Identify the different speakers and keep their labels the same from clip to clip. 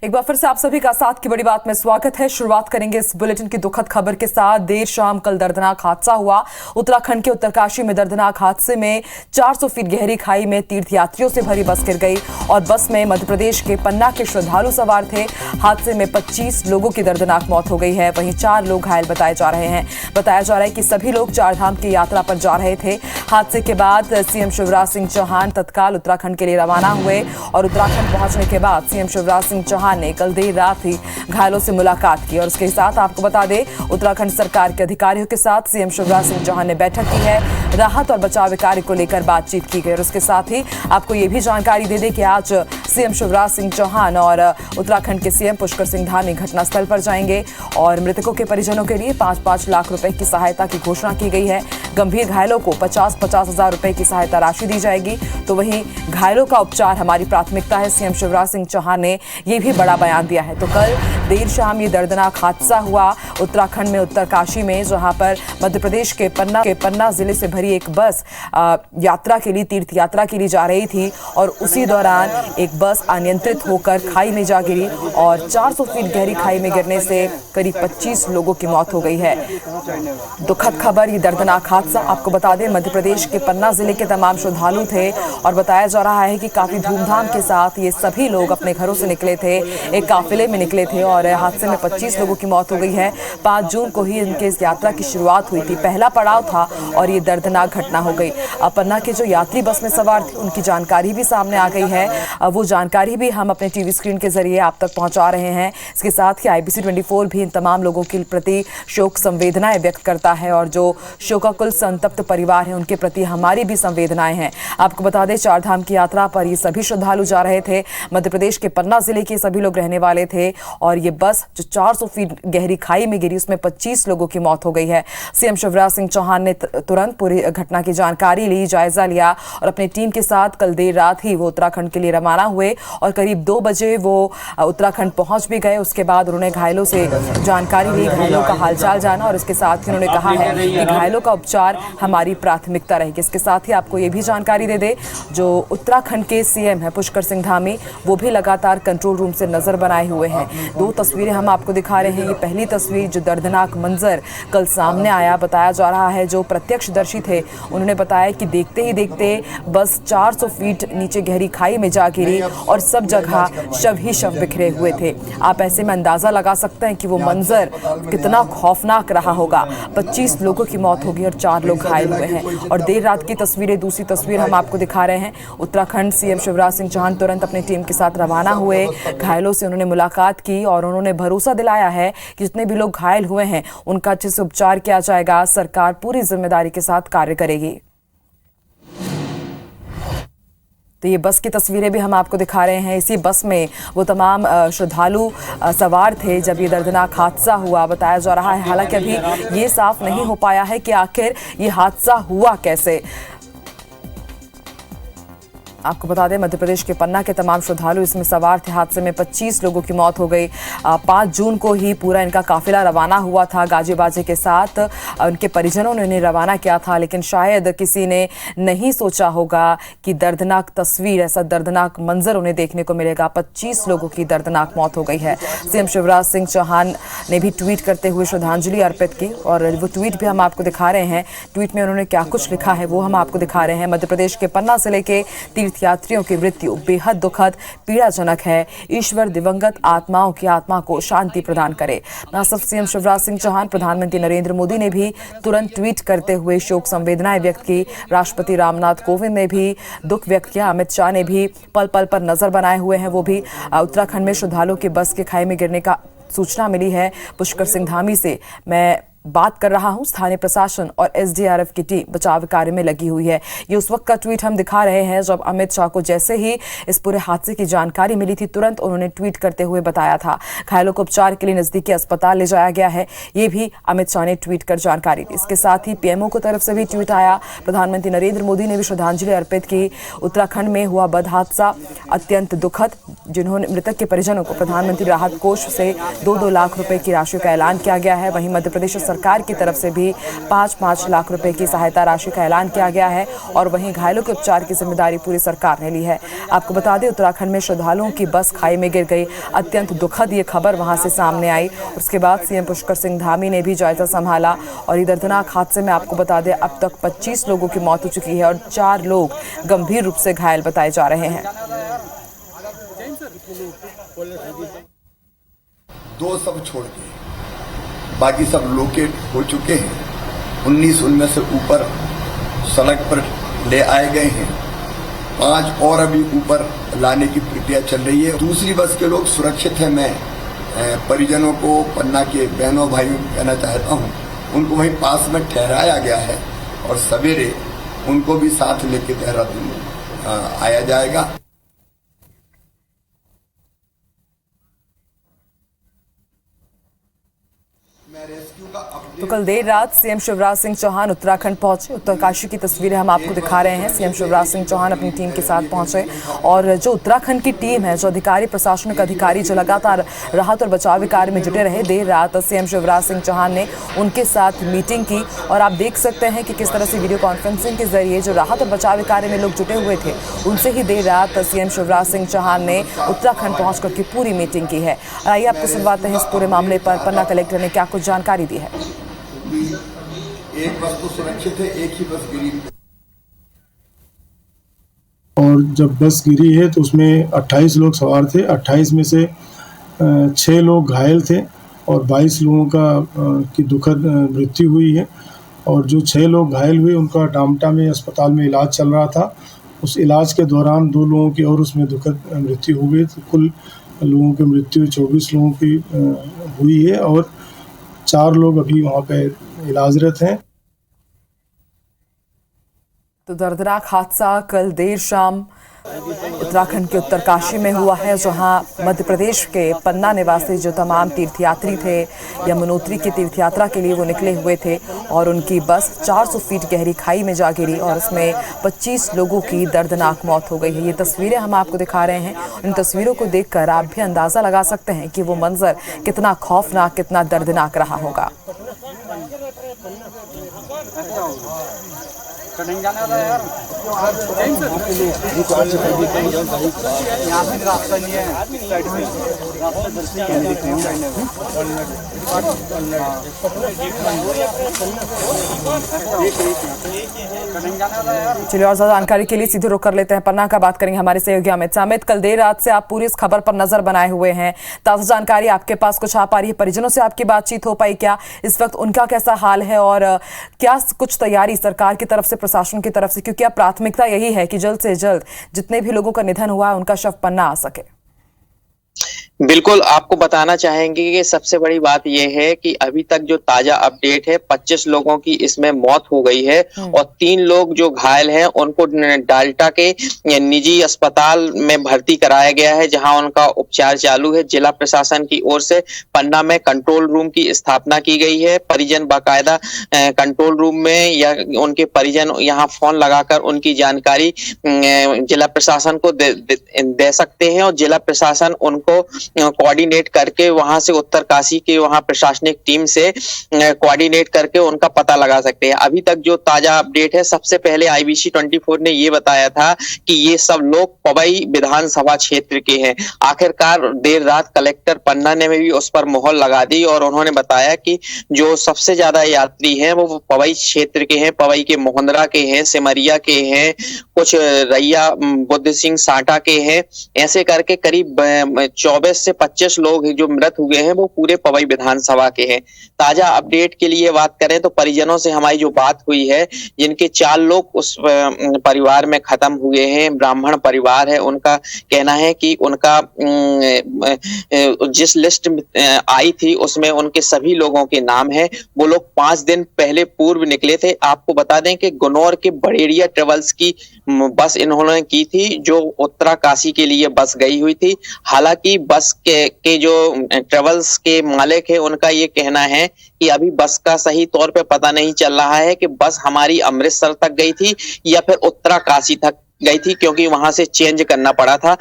Speaker 1: एक बार फिर से आप सभी का साथ की बड़ी बात में स्वागत है। शुरुआत करेंगे इस बुलेटिन की दुखद खबर के साथ। देर शाम कल दर्दनाक हादसा हुआ। उत्तराखंड के उत्तरकाशी में दर्दनाक हादसे में 400 फीट गहरी खाई में तीर्थयात्रियों से भरी बस गिर गई और बस में मध्य प्रदेश के पन्ना के श्रद्धालु सवार थे। हादसे में 25 लोगों की दर्दनाक मौत हो गई है, वहीं 4 लोग घायल बताए जा रहे हैं। बताया जा रहा है कि सभी लोग चारधाम की यात्रा पर जा रहे थे। हादसे के बाद सीएम शिवराज सिंह चौहान तत्काल उत्तराखंड के लिए रवाना हुए और उत्तराखंड पहुंचने के बाद सीएम शिवराज सिंह चौहान ने कल देर रात ही घायलों से मुलाकात की और उसके साथ आपको बता दें उत्तराखंड सरकार के अधिकारियों के साथ सीएम शिवराज सिंह चौहान ने बैठक की है। राहत और बचाव कार्य को लेकर बातचीत की गई और उसके साथ ही आपको ये भी जानकारी दे दें कि आज सीएम शिवराज सिंह चौहान और उत्तराखंड के सीएम पुष्कर सिंह धामी घटनास्थल पर जाएंगे और मृतकों के परिजनों के लिए 5-5 लाख रुपए की सहायता की घोषणा की गई है। गंभीर घायलों को 50-50 हजार रुपए की सहायता राशि दी जाएगी। तो वहीं घायलों का उपचार हमारी प्राथमिकता है, सीएम शिवराज सिंह चौहान ने ये भी बड़ा बयान दिया है। तो कल देर शाम ये दर्दनाक हादसा हुआ उत्तराखंड में उत्तरकाशी में, जहां पर मध्य प्रदेश के पन्ना जिले से भरी एक बस यात्रा के लिए तीर्थ यात्रा के लिए जा रही थी और उसी दौरान एक बस अनियंत्रित होकर खाई में जा गिरी और 400 फीट गहरी खाई में गिरने से करीब 25 लोगों की मौत हो गई है। दुखद खबर, ये दर्दनाक हादसा आपको बता दें मध्य प्रदेश के पन्ना जिले के तमाम श्रद्धालु थे और बताया जा रहा है कि काफी धूमधाम के साथ ये सभी लोग अपने घरों से निकले थे, एक काफिले में निकले थे और हादसे में 25 लोगों की मौत हो गई है। 5 जून को ही इनके इस यात्रा की शुरुआत हुई थी, पहला पड़ाव था और ये दर्दनाक घटना हो गई। पन्ना के जो यात्री बस में सवार थे उनकी जानकारी भी सामने आ गई है, वो जानकारी भी हम अपने टीवी स्क्रीन के जरिए आप तक पहुंचा रहे हैं। इसके साथ ही IBC 24 भी इन तमाम लोगों के प्रति शोक संवेदनाएं व्यक्त करता है और जो शोकाकुल संतप्त परिवार है उनके प्रति हमारी भी संवेदनाएं हैं। आपको बता दें चारधाम की यात्रा पर ये सभी श्रद्धालु जा रहे थे। मध्य प्रदेश के पन्ना जिले के सभी लोग रहने वाले थे और ये बस जो 400 फीट गहरी खाई में गिरी उसमें 25 लोगों की मौत हो गई है। सीएम शिवराज सिंह चौहान ने तुरंत पूरी घटना की जानकारी ली, जायजा लिया और अपनी टीम के साथ कल देर रात ही वो उत्तराखंड के लिए रवाना हुए और करीब 2 बजे वो उत्तराखंड पहुंच भी गए। उसके बाद उन्होंने घायलों से जानकारी ली, घायलों का हालचाल जाना और इसके साथ ही उन्होंने कहा है कि घायलों का उपचार हमारी प्राथमिकता रहेगी। इसके साथ ही आपको ये भी जानकारी दे दे जो उत्तराखंड के सीएम है पुष्कर सिंह धामी, वो भी लगातार कंट्रोल रूम से नजर बनाए हुए हैं। 2 तस्वीरें हम आपको दिखा रहे हैं। ये पहली तस्वीर जो दर्दनाक मंजर कल सामने आया, बताया जा रहा है जो प्रत्यक्षदर्शी थे उन्होंने बताया कि देखते ही देखते बस 400 फीट नीचे गहरी खाई में जा गिरी और सब जगह शव ही शव बिखरे हुए थे। आप ऐसे में अंदाजा लगा सकते हैं कि वो मंजर कितना खौफनाक रहा होगा। 25 लोगों की मौत होगी और 4 लोग घायल हुए हैं। और देर रात की तस्वीरें, दूसरी तस्वीर हम आपको दिखा रहे हैं। उत्तराखंड सीएम शिवराज सिंह चौहान तुरंत अपनी टीम के साथ रवाना हुए, घायलों से उन्होंने मुलाकात की और उन्होंने भरोसा दिलाया है कि जितने भी लोग घायल हुए हैं उनका अच्छे से उपचार किया जाएगा, सरकार पूरी जिम्मेदारी के साथ कार्य करेगी। तो ये बस की तस्वीरें भी हम आपको दिखा रहे हैं। इसी बस में वो तमाम श्रद्धालु सवार थे जब ये दर्दनाक हादसा हुआ, बताया जा रहा है। हालांकि अभी ये साफ नहीं हो पाया है कि आखिर ये हादसा हुआ कैसे। आपको बता दें मध्य प्रदेश के पन्ना के तमाम श्रद्धालु इसमें सवार थे। हादसे में 25 लोगों की मौत हो गई। 5 जून को ही पूरा इनका काफिला रवाना हुआ था गाजे बाजे के साथ। उनके परिजनों ने इन्हें रवाना किया था, लेकिन शायद किसी ने नहीं सोचा होगा कि दर्दनाक तस्वीर, ऐसा दर्दनाक मंजर उन्हें देखने को मिलेगा। 25 लोगों की दर्दनाक मौत हो गई है। सीएम शिवराज सिंह चौहान ने भी ट्वीट करते हुए श्रद्धांजलि अर्पित की और वो ट्वीट भी हम आपको दिखा रहे हैं। ट्वीट में उन्होंने क्या कुछ लिखा है वो हम आपको दिखा रहे हैं। मध्य प्रदेश के पन्ना जिले के यात्रियों की मृत्यु बेहद दुखद पीड़ाजनक है। ईश्वर दिवंगत आत्माओं की आत्मा को शांति प्रदान करे। न सिर्फ सीएम शिवराज सिंह चौहान, प्रधानमंत्री नरेंद्र मोदी ने भी तुरंत ट्वीट करते हुए शोक संवेदनाएं व्यक्त की। राष्ट्रपति रामनाथ कोविंद ने भी दुख व्यक्त किया। अमित शाह ने भी पल पल पर नजर बनाए हुए हैं। वो भी उत्तराखंड में श्रद्धालुओं की बस के खाई में गिरने का सूचना मिली है। पुष्कर सिंह धामी से मैं बात कर रहा हूं। स्थानीय प्रशासन और SDRF की टीम बचाव कार्य में लगी हुई है। ये उस वक्त का ट्वीट हम दिखा रहे हैं जब अमित शाह को जैसे ही इस पूरे हादसे की जानकारी मिली थी तुरंत उन्होंने ट्वीट करते हुए बताया था। घायलों को उपचार के लिए नजदीकी अस्पताल ले जाया गया है, ये भी अमित शाह ने ट्वीट कर जानकारी दी। इसके साथ ही PMO की तरफ से भी ट्वीट आया। प्रधानमंत्री नरेंद्र मोदी ने भी श्रद्धांजलि अर्पित की। उत्तराखंड में हुआ बद हादसा अत्यंत दुखद, जिन्होंने मृतक के परिजनों को प्रधानमंत्री राहत कोष से 2-2 लाख रुपए की राशि का ऐलान किया गया है। वहीं मध्य प्रदेश सरकार की तरफ से भी 5-5 लाख रुपए की सहायता राशि का ऐलान किया गया है और वहीं घायलों के उपचार की जिम्मेदारी पूरी सरकार ने ली है। आपको बता दें, उत्तराखंड में श्रद्धालुओं की बस खाई में गिर गई। अत्यंत दुखद ये खबर वहां से सामने आई। उसके बाद सीएम पुष्कर सिंह धामी ने भी जायजा संभाला और दर्दनाक हादसे में आपको बता दें अब तक 25 लोगों की मौत हो चुकी है और 4 लोग गंभीर रूप से घायल बताए जा रहे हैं।
Speaker 2: 2 सब छोड़ के बाकी सब लोकेट हो चुके हैं। 19 उनमें से ऊपर सड़क पर ले आए गए हैं। 5 और अभी ऊपर लाने की प्रक्रिया चल रही है। दूसरी बस के लोग सुरक्षित हैं। मैं परिजनों को, पन्ना के बहनों भाइयों को कहना चाहता हूं, उनको वहीं पास में ठहराया गया है और सवेरे उनको भी साथ लेके देहरादून आया जाएगा।
Speaker 1: तो कल देर रात सीएम शिवराज सिंह चौहान उत्तराखंड पहुंचे। उत्तरकाशी की तस्वीरें हम आपको दिखा रहे हैं। सीएम शिवराज सिंह चौहान अपनी टीम के साथ पहुंचे और जो उत्तराखंड की टीम है, जो अधिकारी, प्रशासनिक अधिकारी जो लगातार राहत और बचाव कार्य में जुटे रहे, देर रात सीएम शिवराज सिंह चौहान ने उनके साथ मीटिंग की और आप देख सकते हैं कि किस तरह से वीडियो कॉन्फ्रेंसिंग के जरिए जो राहत और बचाव कार्य में लोग जुटे हुए थे, उनसे ही देर रात सीएम शिवराज सिंह चौहान ने उत्तराखंड पहुंच करके पूरी मीटिंग की है। आइए आपको सुनवाते हैं इस पूरे मामले पर पन्ना कलेक्टर ने क्या कुछ जानकारी दी है।
Speaker 2: एक बस तो सुरक्षित है, एक ही बस गिरी।
Speaker 3: और जब बस गिरी है तो उसमें 28 लोग सवार थे। 28 में से 6 लोग घायल थे और 22 लोगों की दुखद मृत्यु हुई है। और जो 6 लोग घायल हुए उनका डामटा में अस्पताल में इलाज चल रहा था। उस इलाज के दौरान 2 लोगों की और उसमें दुखद मृत्यु हो गई। तो कुल लोगों की मृत्यु 24 लोगों की हुई है और 4 लोग अभी वहाँ पे इलाजरत हैं।
Speaker 1: तो दर्दनाक हादसा कल देर शाम उत्तराखंड के उत्तरकाशी में हुआ है, जहां मध्य प्रदेश के पन्ना निवासी जो तमाम तीर्थयात्री थे, यमुनोत्री की तीर्थ यात्रा के लिए वो निकले हुए थे और उनकी बस 400 फीट गहरी खाई में जा गिरी और इसमें 25 लोगों की दर्दनाक मौत हो गई है। ये तस्वीरें हम आपको दिखा रहे हैं। इन तस्वीरों को देखकर आप भी अंदाजा लगा सकते हैं कि वो मंजर कितना खौफनाक, कितना दर्दनाक रहा होगा।
Speaker 4: जाने वाला यार, यहाँ से रास्ता नहीं है, साइड में
Speaker 1: चलिए और ज्यादा जानकारी के लिए सीधे रुक कर लेते हैं, पन्ना का बात करेंगे हमारे सहयोगी अमित। कल देर रात से आप पूरी इस खबर पर नजर बनाए हुए हैं। ताजा जानकारी आपके पास कुछ आ पा रही है? परिजनों से आपकी बातचीत हो पाई क्या? इस वक्त उनका कैसा हाल है और क्या कुछ तैयारी सरकार की तरफ से, प्रशासन की तरफ से, क्योंकि अब प्राथमिकता यही है कि जल्द से जल्द जितने भी लोगों का निधन हुआ है उनका शव पन्ना आ सके।
Speaker 5: बिल्कुल, आपको बताना चाहेंगे कि सबसे बड़ी बात यह है कि अभी तक जो ताजा अपडेट है, 25 लोगों की इसमें मौत हो गई है और 3 लोग जो घायल हैं उनको डाल्टा के निजी अस्पताल में भर्ती कराया गया है, जहां उनका उपचार चालू है। जिला प्रशासन की ओर से पन्ना में कंट्रोल रूम की स्थापना की गई है। परिजन बाकायदा कंट्रोल रूम में या उनके परिजन यहाँ फोन लगाकर उनकी जानकारी जिला प्रशासन को दे सकते हैं और जिला प्रशासन उनको कोऑर्डिनेट करके वहां से उत्तरकाशी के वहां प्रशासनिक टीम से कोऑर्डिनेट करके उनका पता लगा सकते हैं। अभी तक जो ताजा अपडेट है, सबसे पहले IBC 24 ने ये बताया था कि ये सब लोग पवई विधानसभा क्षेत्र के हैं। आखिरकार देर रात कलेक्टर पन्ना ने भी उस पर मोहर लगा दी और उन्होंने बताया कि जो सबसे ज्यादा यात्री हैं वो पवई क्षेत्र के हैं, पवई के मोहंदरा के हैं, सिमरिया के हैं, कुछ रैया बुद्ध सिंह साटा के हैं। ऐसे करके करीब 24 से 25 लोग जो मृत हुए हैं वो पूरे पवई विधानसभा के हैं। ताजा अपडेट के लिए बात करें तो परिजनों से हमारी जो बात हुई है, जिनके 4 लोग उस परिवार में खत्म हुए हैं, ब्राह्मण परिवार है, उनका कहना है कि उनका जिस लिस्ट आई थी उसमें उनके सभी लोगों के नाम है। वो लोग 5 दिन पहले पूर्व निकले थे। आपको बता दें कि गुनौर के बड़ेरिया ट्रेवल्स की बस इन्होंने की थी, जो उत्तराकाशी के लिए बस गई हुई थी। हालांकि बस के जो ट्रेवल्स के मालिक है उनका ये कहना है कि अभी बस का सही तौर पे पता नहीं चल रहा है कि बस हमारी अमृतसर तक गई थी या फिर उत्तराकाशी तक गई थी, क्योंकि वहां से चेंज करना पड़ा था।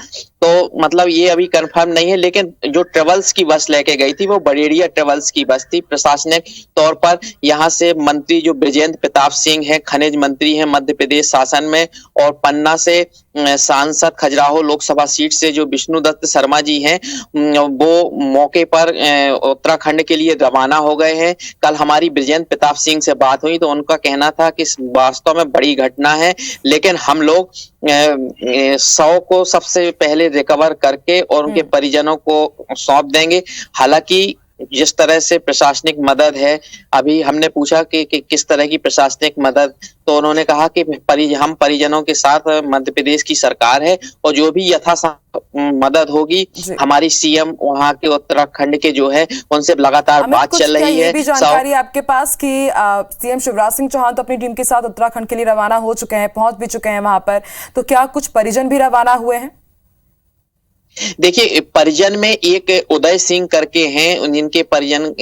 Speaker 5: तो तो मतलब ये अभी कंफर्म नहीं है, लेकिन जो ट्रेवल्स की बस लेके गई थी वो बड़ेड़िया ट्रेवल्स की बस थी। प्रशासनिक तौर पर यहाँ से मंत्री जो बृजेंद्र प्रताप सिंह हैं, खनिज मंत्री हैं मध्य प्रदेश शासन में, और पन्ना से सांसद खजुराहो लोकसभा सीट से जो विष्णुदत्त शर्मा जी हैं वो मौके पर उत्तराखंड के लिए रवाना हो गए हैं। कल हमारी बृजेंद्र प्रताप सिंह से बात हुई तो उनका कहना था कि वास्तव में बड़ी घटना है, लेकिन हम लोग 100 को सबसे पहले रिकवर करके और उनके परिजनों को सौंप देंगे। हालांकि जिस तरह से प्रशासनिक मदद है, अभी हमने पूछा कि किस तरह की प्रशासनिक मदद, तो उन्होंने कहा कि हम परिजनों के साथ मध्य प्रदेश की सरकार है और जो भी यथासंभव मदद होगी, हमारी सीएम वहां के उत्तराखंड के जो है उनसे लगातार बात चल रही है।
Speaker 1: ये भी जानकारी आपके पास कि सीएम शिवराज सिंह चौहान तो अपनी टीम के साथ उत्तराखंड के लिए रवाना हो चुके हैं, पहुंच भी चुके हैं वहां पर, तो क्या कुछ परिजन भी रवाना हुए हैं?
Speaker 5: देखिए, परिजन में एक उदय सिंह करके हैं, जिनके परिजन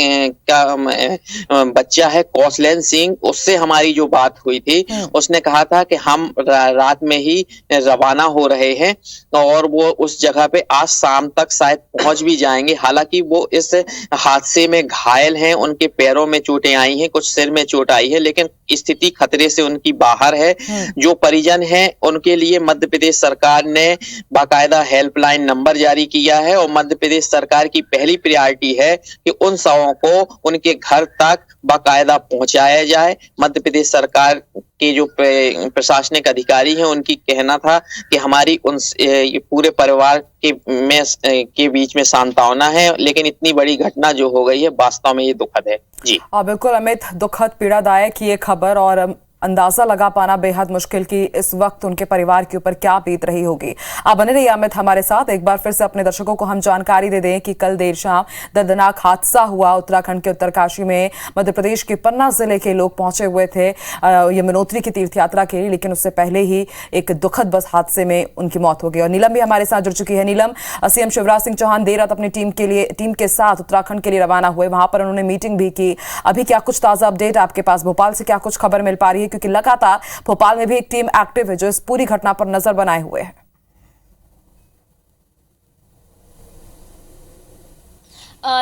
Speaker 5: का बच्चा है कौशलेन सिंह, उससे हमारी जो बात हुई थी उसने कहा था कि हम रात में ही रवाना हो रहे हैं और वो उस जगह पे आज शाम तक शायद पहुंच भी जाएंगे। हालांकि वो इस हादसे में घायल हैं, उनके पैरों में चोटें आई हैं, कुछ सिर में चोट आई है, लेकिन स्थिति खतरे से उनकी बाहर है। जो परिजन हैं उनके लिए मध्य प्रदेश सरकार ने बाकायदा हेल्पलाइन नंबर जारी किया है और मध्य प्रदेश सरकार की पहली प्रायोरिटी है कि उन शवों को उनके घर तक बाकायदा पहुंचाया जाए। मध्य प्रदेश सरकार के जो प्रशासनिक अधिकारी हैं उनकी कहना था कि हमारी उन पूरे परिवार के बीच में सांत्वना है, लेकिन इतनी बड़ी घटना जो हो गई है वास्तव में ये दुखद है। जी
Speaker 1: बिल्कुल अमित, दुखद पीड़ादायक ये खबर और अंदाजा लगा पाना बेहद मुश्किल कि इस वक्त उनके परिवार के ऊपर क्या बीत रही होगी। आप बने रहिए अमित हमारे साथ। एक बार फिर से अपने दर्शकों को हम जानकारी दे दें कि कल देर शाम दर्दनाक हादसा हुआ उत्तराखंड के उत्तरकाशी में। मध्य प्रदेश के पन्ना जिले के लोग पहुंचे हुए थे यमुनोत्री की तीर्थ यात्रा के लिए, लेकिन उससे पहले ही एक दुखद बस हादसे में उनकी मौत हो गई। और नीलम भी हमारे साथ जुड़ चुकी है। नीलम, सीएम शिवराज सिंह चौहान देर रात अपनी टीम के साथ उत्तराखंड के लिए रवाना हुए, वहां पर उन्होंने मीटिंग भी की। अभी क्या कुछ ताजा अपडेट आपके पास? भोपाल से क्या कुछ खबर मिल पा रही है? क्योंकि लगातार भोपाल में भी एक टीम एक्टिव है जो इस पूरी घटना पर नजर बनाए हुए है।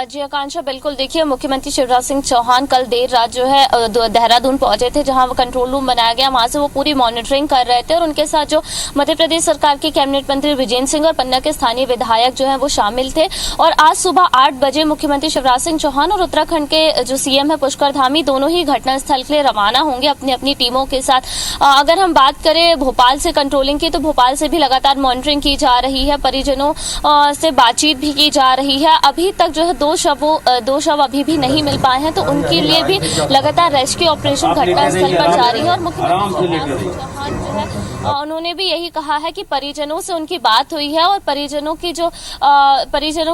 Speaker 6: जी आकांक्षा, बिल्कुल देखिए, मुख्यमंत्री शिवराज सिंह चौहान कल देर रात जो है देहरादून पहुंचे थे, जहां वो कंट्रोल रूम बनाया गया, वहां से वो पूरी मॉनिटरिंग कर रहे थे और उनके साथ जो मध्य प्रदेश सरकार के कैबिनेट मंत्री बृजेंद्र सिंह और पन्ना के स्थानीय विधायक जो है वो शामिल थे। और आज सुबह 8 बजे मुख्यमंत्री शिवराज सिंह चौहान और उत्तराखंड के जो सीएम है पुष्कर धामी, दोनों ही घटनास्थल के लिए रवाना होंगे अपनी अपनी टीमों के साथ। अगर हम बात करें भोपाल से कंट्रोलिंग की, तो भोपाल से भी लगातार मॉनिटरिंग की जा रही है, परिजनों से बातचीत भी की जा रही है। अभी तक जो है दो शव अभी भी नहीं मिल पाए हैं, तो उनके लिए भी लगातार रेस्क्यू ऑपरेशन घटनास्थल पर जारी है। और मुख्यमंत्री शिवराज सिंह चौहान जो है उन्होंने भी यही कहा है कि परिजनों से उनकी बात हुई है और परिजनों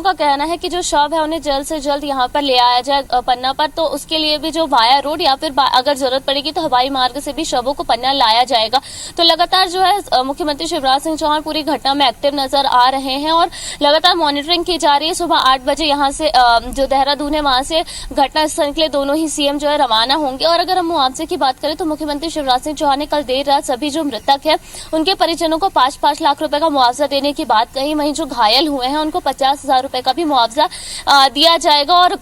Speaker 6: का कहना है कि जो शव है उन्हें जल्द से जल्द यहाँ पर ले आया जाए पन्ना पर, तो उसके लिए भी जो वाया रोड या फिर अगर जरूरत पड़ेगी तो हवाई मार्ग से भी शवों को पन्ना लाया जाएगा। तो लगातार जो है मुख्यमंत्री शिवराज सिंह चौहान पूरी घटना में एक्टिव नजर आ रहे हैं और लगातार मॉनिटरिंग की जा रही है। सुबह 8 बजे यहाँ से जो देहरादून है वहां से घटनास्थल के लिए दोनों ही सीएम जो है रवाना होंगे। और अगर हम मुआवजे की बात करें तो मुख्यमंत्री शिवराज सिंह चौहान ने कल देर रात सभी जो मृतक है उनके परिजनों को 5-5 लाख रुपए का मुआवजा देने की बात कही। वहीं जो घायल हुए हैं उनको 50,000 रुपए का भी मुआवजा दिया जाएगा। और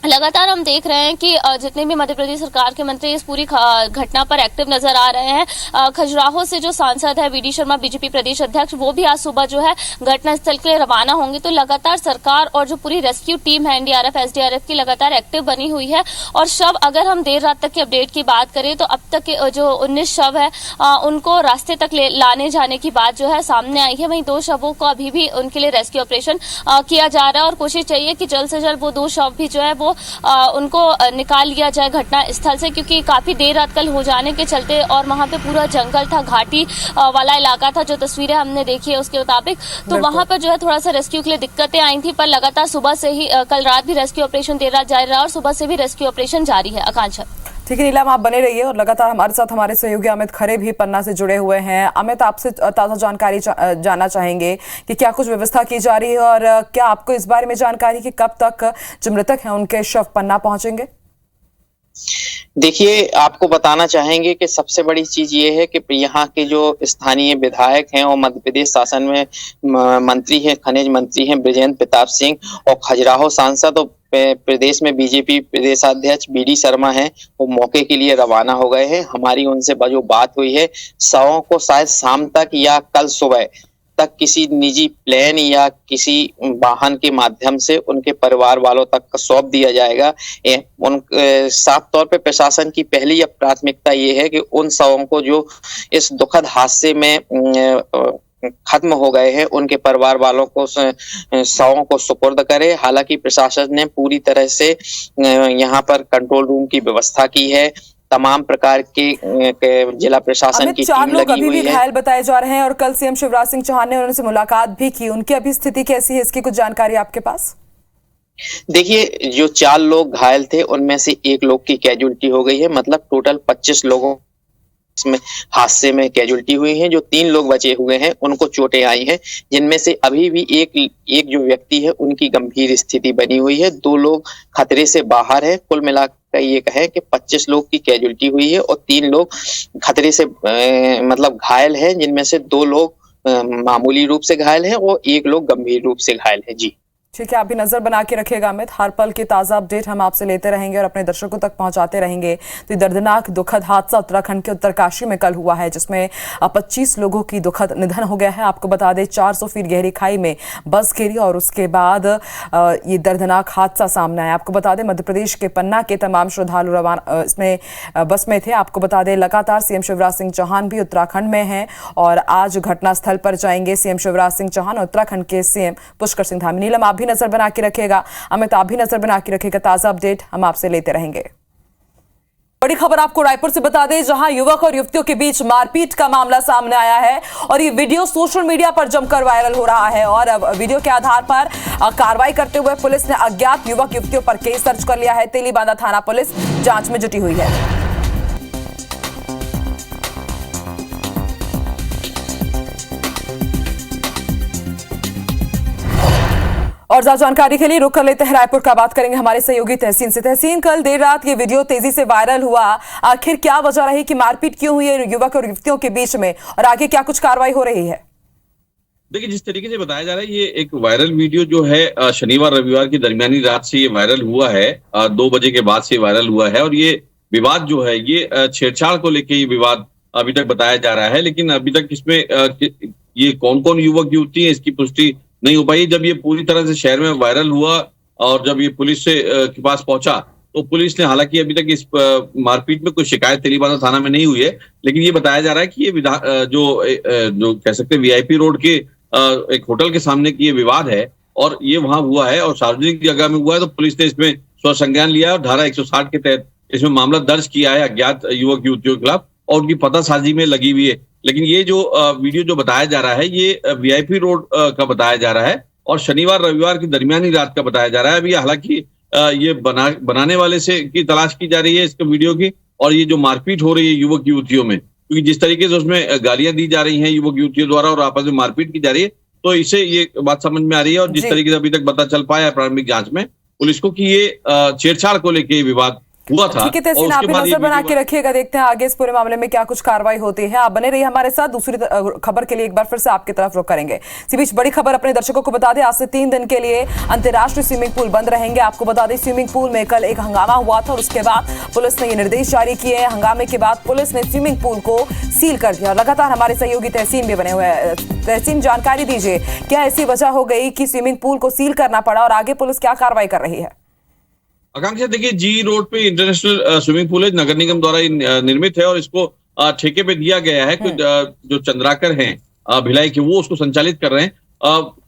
Speaker 6: लगातार हम देख रहे हैं कि जितने भी मध्य प्रदेश सरकार के मंत्री इस पूरी घटना पर एक्टिव नजर आ रहे हैं। खजुराहो से जो सांसद है वीडी शर्मा, बीजेपी प्रदेश अध्यक्ष, वो भी आज सुबह जो है घटनास्थल के लिए रवाना होंगे। तो लगातार सरकार और जो पूरी रेस्क्यू टीम है एनडीआरएफ एसडीआरएफ की लगातार एक्टिव बनी हुई है। और शव, अगर हम देर रात तक की अपडेट की बात करें तो अब तक जो 19 शव है उनको रास्ते तक लाने जाने की बात जो है सामने आई है। वहीं 2 शवों को अभी भी उनके लिए रेस्क्यू ऑपरेशन किया जा रहा है और कोशिश चाहिए कि जल्द से जल्द वो 2 शव भी जो है वो उनको निकाल लिया जाए घटना स्थल से, क्योंकि काफी देर रात कल हो जाने के चलते और वहां पे पूरा जंगल था, घाटी वाला इलाका था, जो तस्वीरें हमने देखी है उसके मुताबिक। तो वहां पर जो है थोड़ा सा रेस्क्यू के लिए दिक्कतें आई थी, पर लगातार सुबह से ही कल रात भी रेस्क्यू ऑपरेशन देर रात जारी रहा और सुबह से भी रेस्क्यू ऑपरेशन जारी है। आकांक्षा,
Speaker 1: ठीक है नीलम, आप बने रहिए और लगातार हमारे साथ हमारे सहयोगी अमित खरे भी पन्ना से जुड़े हुए हैं। अमित, आपसे ताज़ा जानकारी जानना चाहेंगे कि क्या कुछ व्यवस्था की जा रही है और क्या आपको इस बारे में जानकारी कि कब तक जो मृतक हैं उनके शव पन्ना पहुंचेंगे?
Speaker 5: देखिए, आपको बताना चाहेंगे कि सबसे बड़ी चीज ये है कि यहाँ के जो स्थानीय विधायक हैं और मध्य प्रदेश शासन में मंत्री हैं, खनिज मंत्री हैं बृजेंद्र प्रताप सिंह, और खजुराहो सांसद और प्रदेश में बीजेपी प्रदेशाध्यक्ष बीडी शर्मा हैं, वो मौके के लिए रवाना हो गए हैं। हमारी उनसे जो बात हुई है, शवों को शायद शाम तक या कल सुबह तक किसी निजी प्लेन या किसी वाहन के माध्यम से उनके परिवार वालों तक सौंप दिया जाएगा। साफ तौर पे प्रशासन की पहली प्राथमिकता ये है कि उन शवों को जो इस दुखद हादसे में खत्म हो गए हैं, उनके परिवार वालों को शवों को सुपुर्द करे। हालांकि प्रशासन ने पूरी तरह से यहाँ पर कंट्रोल रूम की व्यवस्था की है। तमाम प्रकार के जिला प्रशासन की टीम लगी हुई है।
Speaker 1: घायल बताए जा रहे हैं और कल सीएम शिवराज सिंह चौहान ने उनसे मुलाकात भी की। उनकी अभी स्थिति कैसी है, इसकी कुछ जानकारी आपके पास?
Speaker 5: देखिए, जो 4 लोग घायल थे उनमें से 1 लोग की कैजुअलिटी हो गई है। मतलब टोटल 25 लोगों इसमें हादसे में कैजुअलिटी हुई है। जो 3 लोग बचे हुए हैं उनको चोटें आई हैं, जिनमें से अभी भी एक जो व्यक्ति है उनकी गंभीर स्थिति बनी हुई है। 2 लोग खतरे से बाहर है। कुल मिलाकर ये कहें कि 25 लोग की कैजुअलिटी हुई है और 3 लोग खतरे से मतलब घायल हैं, जिनमें से 2 लोग मामूली रूप से घायल हैं और 1 लोग गंभीर रूप से घायल है। जी
Speaker 1: ठीक है, आप भी नजर बना के रखिएगा अमित। हर पल की ताजा अपडेट हम आपसे लेते रहेंगे और अपने दर्शकों तक पहुंचाते रहेंगे। तो दर्दनाक दुखद हादसा उत्तराखंड के उत्तरकाशी में कल हुआ है, जिसमें 25 लोगों की दुखद निधन हो गया है। आपको बता दें 400 फीट गहरी खाई में बस गिरी और उसके बाद ये दर्दनाक हादसा सामने आया। आपको बता दें मध्य प्रदेश के पन्ना के तमाम श्रद्धालु रवाना इसमें बस में थे। आपको बता दें लगातार सीएम शिवराज सिंह चौहान भी उत्तराखंड में हैं और आज घटनास्थल पर जाएंगे सीएम शिवराज सिंह चौहान और उत्तराखंड के सीएम पुष्कर सिंह धामी। नीलम, आप भी नजर बना के रखेगा। अमित, आप भी नजर बना के रखेगा। ताजा अपडेट हम आपसे लेते रहेंगे। बड़ी खबर आपको रायपुर से बता दें, जहां युवक और युवतियों के बीच मारपीट का मामला सामने आया है और ये वीडियो सोशल मीडिया पर जमकर वायरल हो रहा है। और वीडियो के आधार पर कार्रवाई करते हुए पुलिस ने अज्ञात युवक युवतियों पर केस दर्ज कर लिया है। तेलीबांधा थाना पुलिस जांच में जुटी हुई है। और ज्यादा जानकारी के लिए रुक कर लेते हैं रायपुर का। बात करेंगे हमारे सहयोगी तहसीन से। तहसीन, कल देर रात ये वीडियो तेजी से वायरल हुआ, आखिर क्या वजह रही कि मारपीट क्यों हुई है युवक और युवतियों के बीच में और आगे क्या कुछ कार्रवाई हो रही है?
Speaker 7: देखिए, जिस तरीके से बताया जा रहा है, ये एक वायरल वीडियो जो है शनिवार रविवार की दरमियानी रात से ये वायरल हुआ है। 2 बजे के बाद से वायरल हुआ है और ये विवाद जो है ये छेड़छाड़ को लेकर ये विवाद अभी तक बताया जा रहा है। लेकिन अभी तक इसमें ये कौन कौन युवक युवती है इसकी पुष्टि नहीं हो पाई। जब ये पूरी तरह से शहर में वायरल हुआ और जब ये पुलिस से के पास पहुंचा तो पुलिस ने, हालांकि अभी तक इस मारपीट में कोई शिकायत तेलीबांधा थाना में नहीं हुई है, लेकिन ये बताया जा रहा है कि ये जो कह सकते हैं वीआईपी रोड के एक होटल के सामने की ये विवाद है और ये वहां हुआ है और सार्वजनिक जगह में हुआ है। तो पुलिस ने इसमें स्वसंज्ञान लिया और धारा 160 के तहत इसमें मामला दर्ज किया है अज्ञात युवक युवतियों के खिलाफ और उनकी पतासाजी में लगी हुई है। लेकिन ये जो वीडियो जो बताया जा रहा है ये वीआईपी रोड का बताया जा रहा है और शनिवार रविवार की दरमियानी रात का बताया जा रहा है। अभी हालांकि ये बनाने वाले से की तलाश की जा रही है इसके वीडियो की। और ये जो मारपीट हो रही है युवक युवतियों में, क्योंकि जिस तरीके से उसमें गालियां दी जा रही हैं युवक युवतियों द्वारा और आपस में मारपीट की जा रही है, तो इससे ये बात समझ में आ रही है। और जिस तरीके से अभी तक पता चल पाया प्रारंभिक जांच में पुलिस को कि ये छेड़छाड़ को लेकर विवाद हुआ था।
Speaker 1: ठीक है तहसीन, आप भी नजर बना के रखिएगा, देखते हैं आगे इस पूरे मामले में क्या कुछ कार्रवाई होती है। आप बने रहिए हमारे साथ। दूसरी खबर के लिए एक बार फिर से आपकी तरफ रुख करेंगे। इसी बीच बड़ी खबर अपने दर्शकों को बता दें, आज से 3 दिन के लिए अंतर्राष्ट्रीय स्विमिंग पूल बंद रहेंगे। आपको बता दें स्विमिंग पूल में कल एक हंगामा हुआ था और उसके बाद पुलिस ने ये निर्देश जारी किए हैं। हंगामे के बाद पुलिस ने स्विमिंग पूल को सील कर दिया। लगातार हमारे सहयोगी तहसीन भी बने हुए हैं। तहसीन, जानकारी दीजिए, क्या ऐसी वजह हो गई कि स्विमिंग पूल को सील करना पड़ा और आगे पुलिस क्या कार्रवाई कर रही है?
Speaker 7: आकांक्षा, देखिए जी रोड पे इंटरनेशनल स्विमिंग पूल है, नगर निगम द्वारा निर्मित है और इसको ठेके पे दिया गया है। जो चंद्राकर हैं भिलाई के, वो उसको संचालित कर रहे हैं।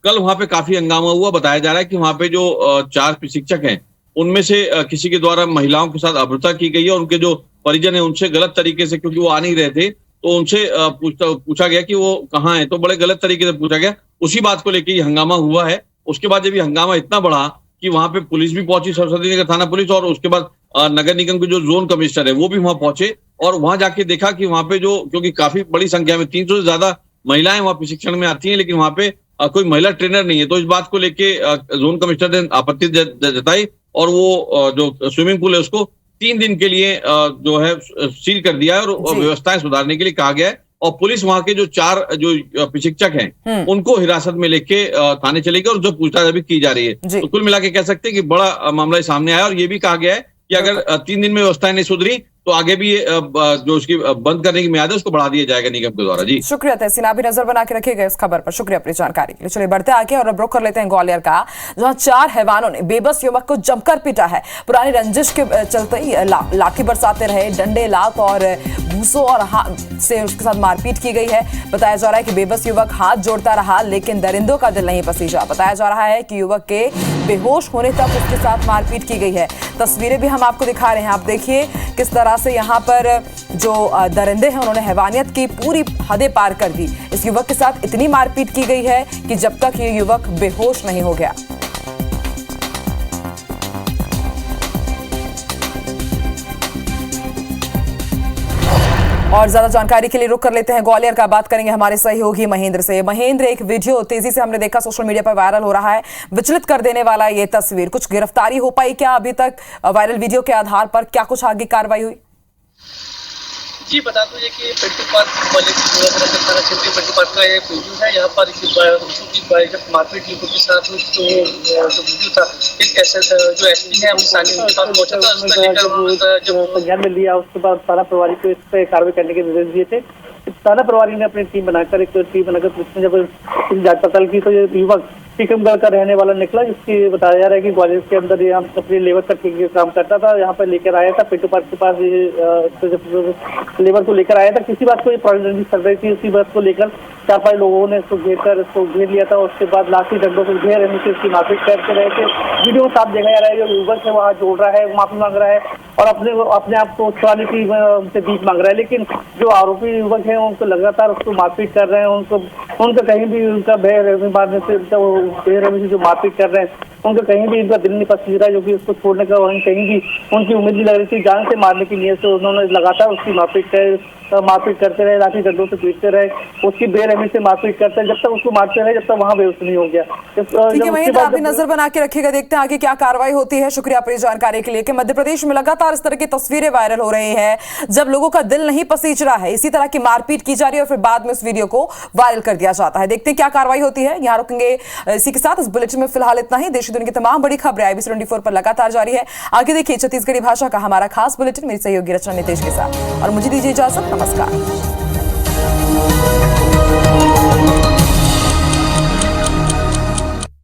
Speaker 7: कल वहां पे काफी हंगामा हुआ। बताया जा रहा है कि वहां पे जो 4 प्रशिक्षक हैं उनमें से किसी के द्वारा महिलाओं के साथ अभद्रता की गई है और उनके जो परिजन है उनसे गलत तरीके से, क्योंकि वो आ नहीं रहे थे, तो उनसे पूछा गया कि वो कहाँ है, तो बड़े गलत तरीके से पूछा गया। उसी बात को लेकर ये हंगामा हुआ है। उसके बाद जब ये हंगामा इतना बढ़ा कि वहां पे पुलिस भी पहुंची, सरस्वती नगर थाना पुलिस, और उसके बाद नगर निगम के जो जोन कमिश्नर है वो भी वहां पहुंचे और वहां जाके देखा कि वहां पे जो, क्योंकि काफी बड़ी संख्या में 300 से ज्यादा महिलाएं वहां प्रशिक्षण में आती हैं, लेकिन वहां पे कोई महिला ट्रेनर नहीं है। तो इस बात को लेके जोन कमिश्नर ने आपत्ति जताई और वो जो स्विमिंग पूल है उसको 3 दिन के लिए जो है सील कर दिया है और व्यवस्थाएं सुधारने के लिए कहा गया है। और पुलिस वहां के जो 4 जो प्रशिक्षक हैं उनको हिरासत में लेके थाने चले गए और जो पूछताछ अभी की जा रही है। तो कुल मिला के कह सकते हैं कि बड़ा मामला सामने आया और ये भी कहा गया है कि अगर 3 दिन में व्यवस्थाएं नहीं सुधरी तो आगे भी जो उसकी बंद करने की मियाद है उसको बढ़ा दिया जाएगा निगम के द्वारा। जी
Speaker 1: शुक्रिया तहसीन, आप भी नजर बना के रखिएगा इस खबर पर। शुक्रिया अपनी जानकारी के लिए। चलिए बढ़ते आगे और अब रुख कर लेते हैं ग्वालियर का, जहां 4 हैवानों ने बेबस युवक को जमकर पीटा है। पुरानी रंजिश के चलते ही लाठी बरसाते रहे, डंडे, लात और भूसों और हाथ से उसके साथ मारपीट की गई है। बताया जा रहा है कि बेबस युवक हाथ जोड़ता रहा लेकिन दरिंदों का दिल नहीं पसीजा। बताया जा रहा है कि युवक के बेहोश होने तक उसके साथ मारपीट की गई है। तस्वीरें भी हम आपको दिखा रहे हैं, आप देखिए किस तरह से यहाँ पर जो दरिंदे हैं उन्होंने हैवानियत की पूरी हदें पार कर दी। इस युवक के साथ इतनी मारपीट की गई है कि जब तक ये युवक बेहोश नहीं हो गया। और ज्यादा जानकारी के लिए रुक कर लेते हैं ग्वालियर का, बात करेंगे हमारे सहयोगी महेंद्र से। महेंद्र, एक वीडियो तेजी से हमने देखा सोशल मीडिया पर वायरल हो रहा है, विचलित कर देने वाला ये तस्वीर, कुछ गिरफ्तारी हो पाई क्या अभी तक वायरल वीडियो के आधार पर? क्या कुछ आगे कार्रवाई हुई?
Speaker 8: जी बता दूं कि पेट्रोल पंप वाले थाना क्षेत्र पेट्रोल पंप का ये वीडियो है। यहाँ पर जब मारपीट युवक के साथ जो वीडियो था, एक ऐसा जो एसपी है स्थानीय उनके पास पहुंचा था, उसको लेकर जब संज्ञान में लिया उसके बाद थाना प्रभारी को इस पर कार्रवाई करने के निर्देश दिए थे। थाना प्रभारी ने अपनी टीम बनाकर पुलिस ने जब जांच पड़ताल की तो ये युवक टीकमगढ़ का रहने वाला निकला, जिसकी बताया जा रहा है कि ग्वालियर के अंदर ये अपनी लेबर का काम करता था। यहाँ पर लेकर आया था पेट्रोल पंप के पास, ये लेबर को लेकर आया था। किसी बात को ये प्रॉब्लम चल रही थी, उसी बात को लेकर 4-5 लोगों ने इसको घेर लिया था। उसके बाद लाठी डंडों को घेर नीचे उसकी मारपीट करते रहे थे। वीडियो में साफ देखा जा रहा है जो युवक है वहाँ जोड़ रहा है, माफी मांग रहा है और अपने आप को छुड़ाने की उनसे बीच मांग रहा है। लेकिन जो आरोपी युवक है उनको लगातार उसको मारपीट कर रहे हैं। उनका कहीं भी उनका बेरहमी मारने से बेरहमी से जो मारपीट कर रहे हैं उनका कहीं भी इनका दिल नहीं पसीज रहा है, जो कि उसको छोड़ने का वहीं कहीं भी उनकी उम्मीद नहीं लग रही थी। जान से मारने की नीयत से उन्होंने लगातार उसकी मारपीट करते रहे, लाठी डंडों से पीटते रहे, उसकी बेरहमी से मारपीट करते रहे, जब तक उसको मारते रहे जब तक वहाँ बेहोश नहीं हो गया।
Speaker 1: ठीक है महेंद्र, आप भी नजर बना के रखिएगा, देखते हैं आगे क्या कार्रवाई होती है। शुक्रिया अपनी जानकारी के लिए। कि मध्य प्रदेश में लगातार इस तरह की तस्वीरें वायरल हो रही है, जब लोगों का दिल नहीं पसीज रहा है, इसी तरह की मारपीट की जा रही है और फिर बाद में उस वीडियो को वायरल कर दिया जाता है। देखते हैं क्या कार्रवाई होती है। यहाँ रुकेंगे इसी के साथ। इस बुलेटिन में फिलहाल इतना ही। देश दुनिया की तमाम बड़ी खबरें IBC 24 पर लगातार जारी है। आगे देखिए छत्तीसगढ़ी भाषा का हमारा खास बुलेटिन मेरी सहयोगी रचना नितेश के साथ, और मुझे दीजिए इजाजत। नमस्कार।